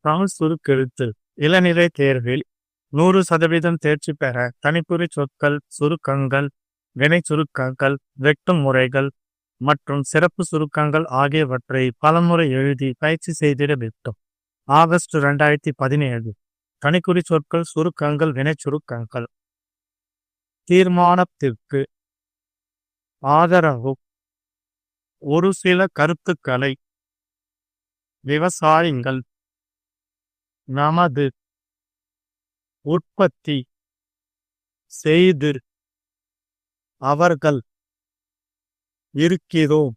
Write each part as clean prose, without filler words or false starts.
தமிழ் சுருக்கெழுத்து இளநிலை தேர்வில் 100% தேர்ச்சி பெற தனிக்குறி சொற்கள், சுருக்கங்கள், வினை சுருக்கங்கள், வெட்டும் முறைகள் மற்றும் சிறப்பு சுருக்கங்கள் ஆகியவற்றை பலமுறை எழுதி பயிற்சி செய்திட வேண்டும். ஆகஸ்ட் 2017. தனிக்குறி சொற்கள், சுருக்கங்கள், வினை சுருக்கங்கள். தீர்மானத்திற்கு ஆதரவு. ஒரு சில கருத்துக்களை விவசாயிகள் நமது உற்பத்தி செய்து அவர்கள் இருக்கிறோம்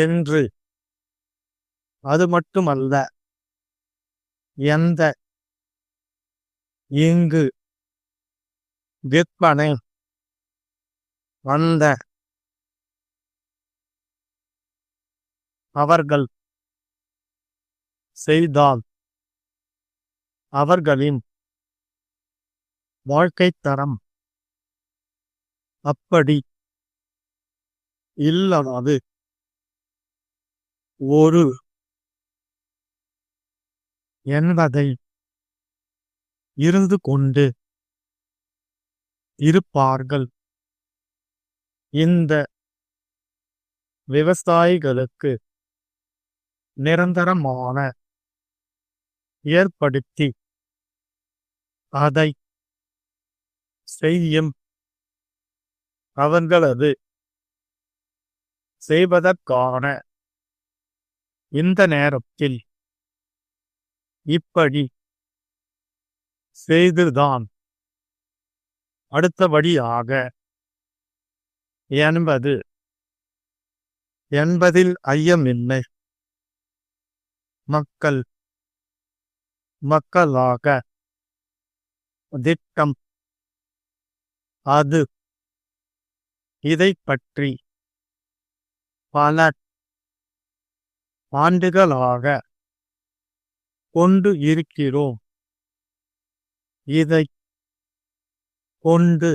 என்று. அது மட்டுமல்ல, எந்த இங்கு விற்பனை வந்த அவர்கள் செய்தால் அவர்களின் வாழ்க்கைத் தரம் அப்படி இல்லாது ஒரு என்பதை இருந்து கொண்டு இருப்பார்கள். இந்த விவசாயிகளுக்கு நிரந்தரமான ஏற்படுத்தி அதை செய்யும் அவர்களது செய்வதற்கான இந்த நேரத்தில் இப்படி செய்துதான் அடுத்தபடியாக என்பதில் ஐயமில்லை. மக்களாக திட்டம் அது. இதை பற்றி பல ஆண்டுகளாக கொண்டு இருக்கிறோம். இதை கொண்டு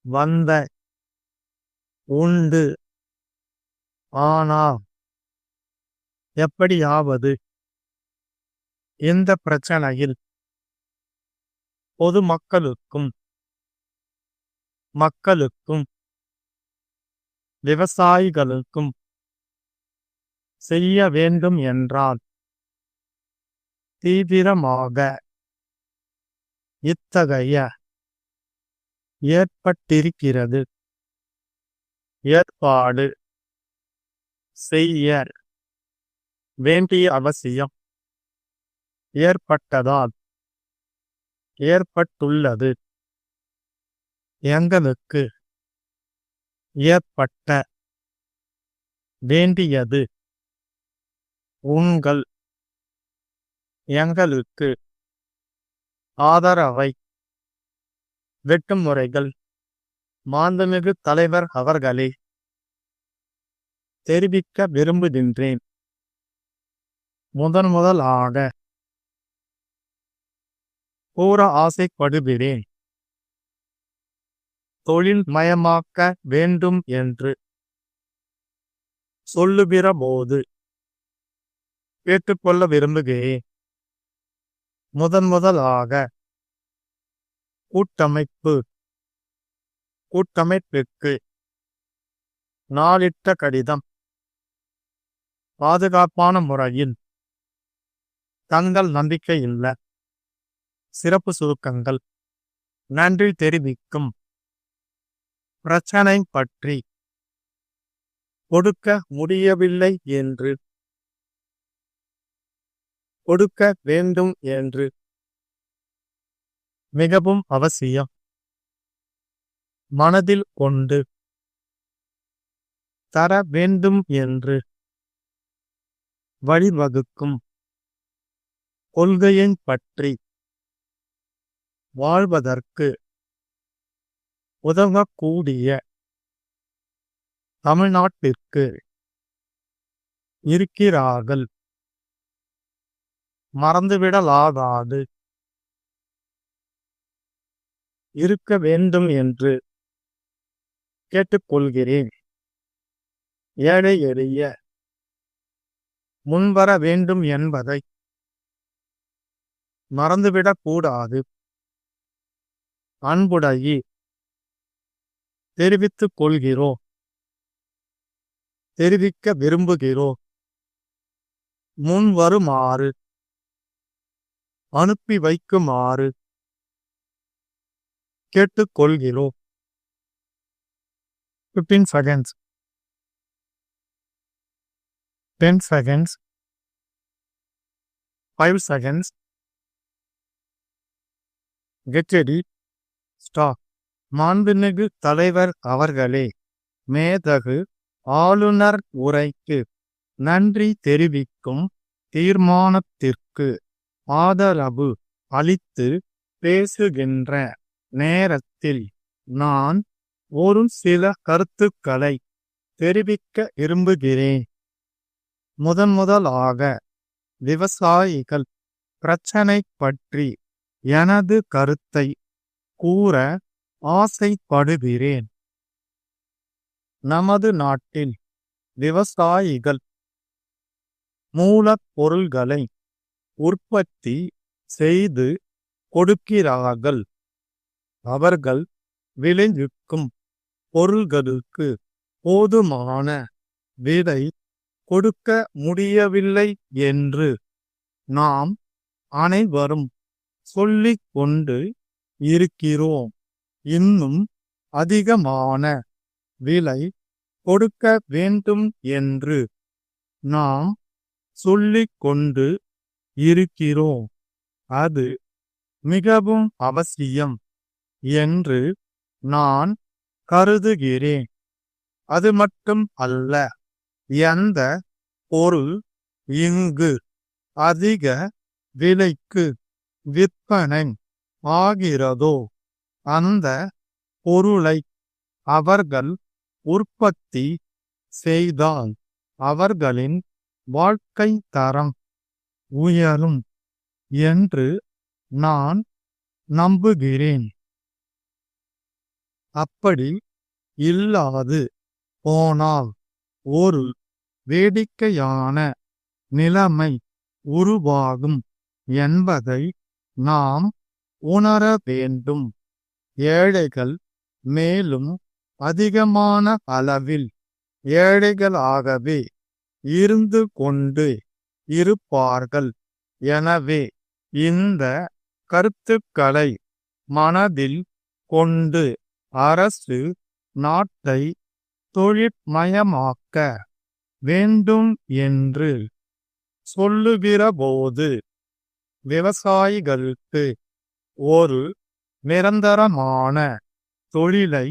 வந்த உண்டு. ஆனால் எப்படியாவது இந்த பிரச்சனையில் பொதுமக்களுக்கும் மக்களுக்கும் விவசாயிகளுக்கும் செய்ய வேண்டும் என்றால் தீவிரமாக இத்தகைய ஏற்பட்டிருக்கிறது ஏற்பாடு செய்ய வேண்டிய அவசியம் ஏற்பட்டுள்ளது. எங்களுக்கு ஏற்பட்ட வேண்டியது உங்கள் எங்களுக்கு ஆதரவை வெட்டும் முறைகள் மாண்புமிகு தலைவர் அவர்களே தெரிவிக்க விரும்புகின்றேன். முதலாக கூற ஆசைப்படுகிறேன். தொழில் மயமாக்க வேண்டும் என்று சொல்லுகிற போது கேட்டுக்கொள்ள விரும்புகிறேன். முதலாக கூட்டமைப்பிற்கு நாளிட்ட கடிதம் பாதுகாப்பான முறையில் தங்கள் நம்பிக்கை இல்ல சிறப்பு சுருக்கங்கள் நன்றி தெரிவிக்கும் பிரச்சனை பற்றி கொடுக்க முடியவில்லை என்று கொடுக்க வேண்டும் என்று மிகவும் அவசியம் மனதில் கொண்டு தர வேண்டும் என்று வழிவகுக்கும் கொள்கையின் பற்றி வாழ்வதற்கு உதவக்கூடிய தமிழ்நாட்டிற்கு இருக்கிறார்கள். மறந்துவிடலாகாது. இருக்க வேண்டும் என்று கேட்டுக்கொள்கிறேன். ஏழை எளிய முன்வர வேண்டும் என்பதை மறந்துவிடக் கூடாது. அன்புடையி தெரிவித்துக் கொள்கிறோம், தெரிவிக்க விரும்புகிறோம். முன் வருமாறு, அனுப்பி வைக்குமாறு கேட்டுக்கொள்கிறோம். 15 seconds, 10 seconds, 5 seconds. Get ready. Stop. மாண்புமிகு தலைவர் அவர்களே, மேதகு ஆளுநர் உரைக்கு நன்றி தெரிவிக்கும் தீர்மானத்திற்கு ஆதரவு அளித்து பேசுகின்ற நேரத்தில் நான் ஒரு சில கருத்துக்களை தெரிவிக்க விரும்புகிறேன். முதலாக விவசாயிகள் பிரச்சனை பற்றி எனது கருத்தை கூற ஆசைப்படுகிறேன். நமது நாட்டில் விவசாயிகள் மூலப்பொருள்களை உற்பத்தி செய்து கொடுக்கிறார்கள். அவர்கள் விளைவிக்கும் பொருள்களுக்கு போதுமான விலை கொடுக்க முடியவில்லை என்று நாம் அனைவரும் சொல்லிக் கொண்டு இருக்கிறோம். இன்னும் அதிகமான விலை கொடுக்க வேண்டும் என்று நாம் சொல்லிக் கொண்டு இருக்கிறோம். அது மிகவும் அவசியம் என்று நான் கருதுகிறேன். அது மட்டும் அல்ல, எந்த பொருள் இங்கு அதிக விலைக்கு விற்பனை ஆகிறதோ அந்த பொருளை அவர்கள் உற்பத்தி செய்தால் அவர்களின் வாழ்க்கை தரம் உயரும் என்று நான் நம்புகிறேன். அப்படி இல்லாது போனால் ஒரு வேடிக்கையான நிலைமை உருவாகும் என்பதை நாம் உணர வேண்டும். ஏழைகள் மேலும் அதிகமான அளவில் ஏழைகளாகவே இருந்து கொண்டு இருப்பார்கள். எனவே இந்த கருத்துக்களை மனதில் கொண்டு அரசு நாட்டை தொழிற்மயமாக்க வேண்டும் என்று சொல்லுகிறபோது விவசாயிகளுக்கு ஒரு நிரந்தரமான தொழிலை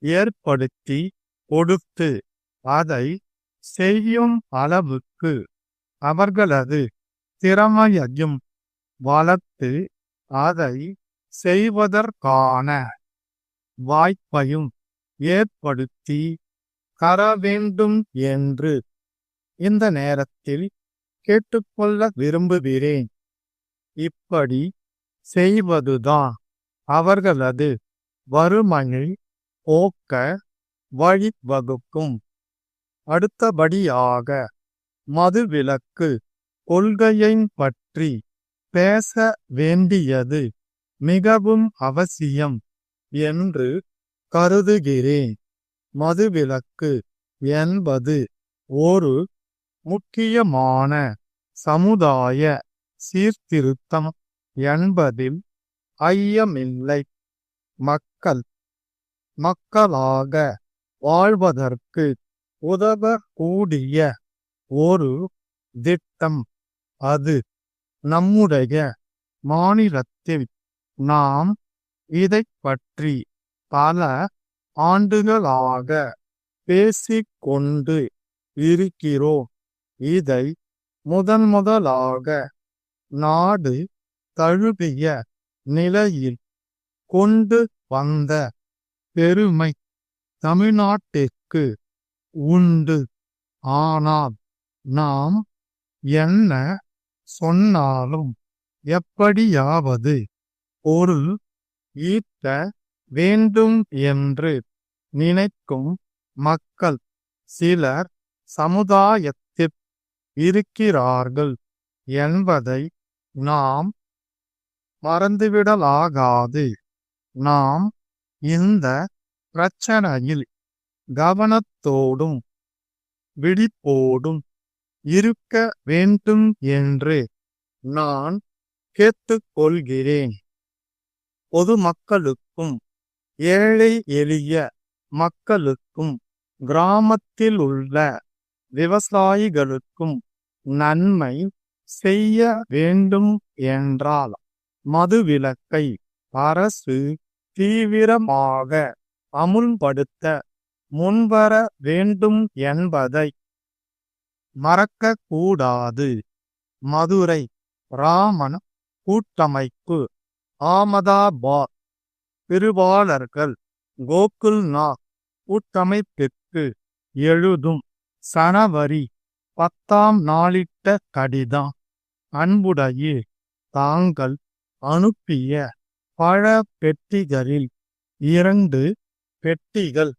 ஏற்படுத்தி கொடுத்து அதை செய்யும் அளவுக்கு அவர்களது திறமையையும் வளர்த்து அதை செய்வதற்கான வாய்ப்பையும் ஏற்படுத்தி தர வேண்டும் என்று இந்த நேரத்தில் கேட்டுக்கொள்ள விரும்புகிறேன். இப்படி செய்வதுதான் அவர்களது வறுமையை போக்க வழிவகுக்கும். அடுத்தபடியாக மதுவிலக்கு கொள்கையை பற்றி பேச வேண்டியது மிகவும் அவசியம் என்று கருதுகிறேன். மதுவிலக்கு என்பது ஒரு முக்கியமான சமுதாய சீர்திருத்தம் என்பதில் ஐயமில்லை. மக்களாக வாழ்வதற்கு உதவக்கூடிய ஒரு திட்டம் அது. நம்முடைய மாநிலத்தில் நாம் இதைப் பற்றி பல ஆண்டுகளாக பேசிக்கொண்டு இருக்கிறோம். இதை முதலாக நாடு தழுவிய நிலையில் கொண்டு வந்த பெருமை தமிழ்நாட்டிற்கு உண்டு. ஆனால் நாம் என்ன சொன்னாலும் எப்படியாவது பொருள் ஈட்ட வேண்டும் என்று நினைக்கும் மக்கள் சிலர் சமுதாயத்தில் இருக்கிறார்கள் என்பதை நாம் மறந்துவிடலாகாது. நாம் இந்த பிரச்சனையில் கவனத்தோடும் விழிப்போடும் இருக்க வேண்டும் என்று நான் கேட்டுக்கொள்கிறேன். பொதுமக்களுக்கும் ஏழை எளிய மக்களுக்கும் கிராமத்தில் உள்ள விவசாயிகளுக்கும் நன்மை செய்ய வேண்டும் என்றால் மதுவிலக்கை அரசு தீவிரமாக அமுல்படுத்த முன்வர வேண்டும் என்பதை மறக்கக்கூடாது. மதுரை ராமன் கூட்டமைப்பு, ஆமதாபாத் திருவாளர்கள் கோகுல்நாத் கூட்டமைப்பிற்கு எழுதும் சனவரி 10ஆம் நாளிட்ட கடிதம். அன்புடைய தாங்கள் அனுப்பிய பழ பெட்டிகளில் 2 பெட்டிகள்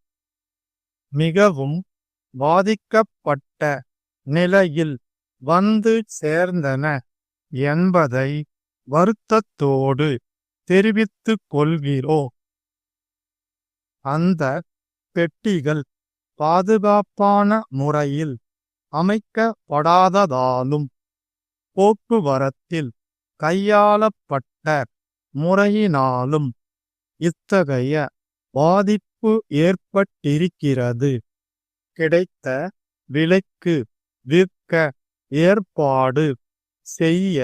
மிகவும் பாதிக்கப்பட்ட நிலையில் வந்து சேர்ந்தன என்பதை வருத்தத்தோடு தெரிவித்துக் கொள்கிறோம். அந்த பெட்டிகள் பாதுகாப்பான முறையில் அமைக்கப்படாததாலும் போக்குவரத்தில் கையாளப்பட்ட முறையினாலும் இத்தகைய பாதிப்பு ஏற்பட்டிருக்கிறது. கிடைத்த விலைக்கு விற்க ஏற்பாடு செய்ய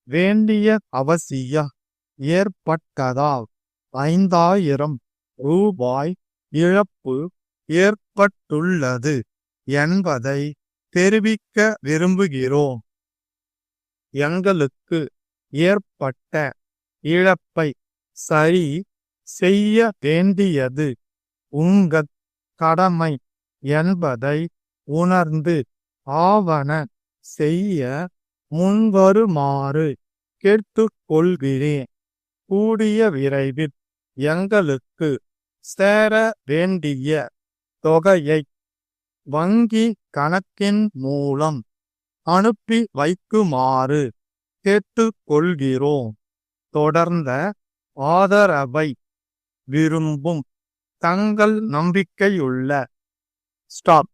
வேண்டிய அவசியம் ஏற்பட்டதால் 5000 ரூபாய் இழப்பு ஏற்பட்டுள்ளது என்பதை தெரிவிக்க விரும்புகிறோம். எங்களுக்கு ஏற்பட்ட இழப்பை சரி செய்ய வேண்டியது உங்கள் கடமை என்பதை உணர்ந்து ஆவன செய்ய முன்வருமாறு கேட்டுக்கொள்கிறேன். கூடிய விரைவில் எங்களுக்கு சேர வேண்டிய தொகையை வங்கி கணக்கின் மூலம் அனுப்பி வைக்குமாறு கேட்டுக்கொள்கிறோம். தொடர்ந்த ஆதரவை விரும்பும் தங்கள் நம்பிக்கையுள்ள ஸ்டாப்